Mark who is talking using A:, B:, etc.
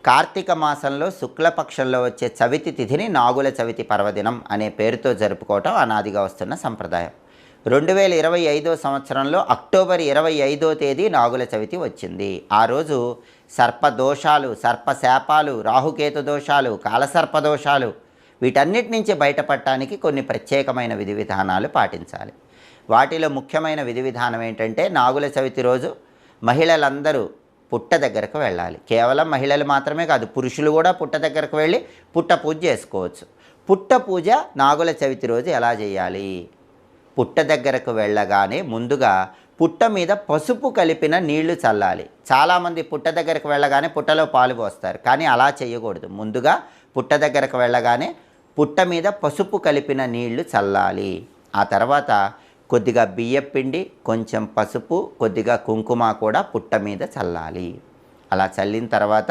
A: కార్తీక మాసంలో శుక్లపక్షంలో వచ్చే చవితి తిథిని నాగుల చవితి పర్వదినం అనే పేరుతో జరుపుకోవటం అనాదిగా వస్తున్న సంప్రదాయం. 2025 సంవత్సరంలో అక్టోబర్ 25వ తేదీ నాగుల చవితి వచ్చింది. ఆ రోజు సర్పదోషాలు, సర్పశాపాలు, రాహుకేతు దోషాలు, కాలసర్పదోషాలు వీటన్నిటి నుంచి బయటపడటానికి కొన్ని ప్రత్యేకమైన విధి విధానాలు పాటించాలి. వాటిలో ముఖ్యమైన విధి విధానం ఏంటంటే, నాగుల చవితి రోజు మహిళలందరూ పుట్ట దగ్గరకు వెళ్ళాలి. కేవలం మహిళలు మాత్రమే కాదు, పురుషులు కూడా పుట్ట దగ్గరకు వెళ్ళి పుట్ట పూజ చేసుకోవచ్చు. పుట్ట పూజ నాగుల చవితి రోజు ఎలా చేయాలి? పుట్ట దగ్గరకు వెళ్ళగానే ముందుగా పుట్ట మీద పసుపు కలిపిన నీళ్లు చల్లాలి. చాలామంది పుట్ట దగ్గరకు వెళ్ళగానే పుట్టలో పాలు పోస్తారు, కానీ అలా చేయకూడదు. ముందుగా పుట్ట దగ్గరకు వెళ్ళగానే పుట్ట మీద పసుపు కలిపిన నీళ్లు చల్లాలి. ఆ తర్వాత కొద్దిగా బియ్యపిండి, కొంచెం పసుపు, కొద్దిగా కుంకుమ కూడా పుట్ట మీద చల్లాలి. అలా చల్లిన తర్వాత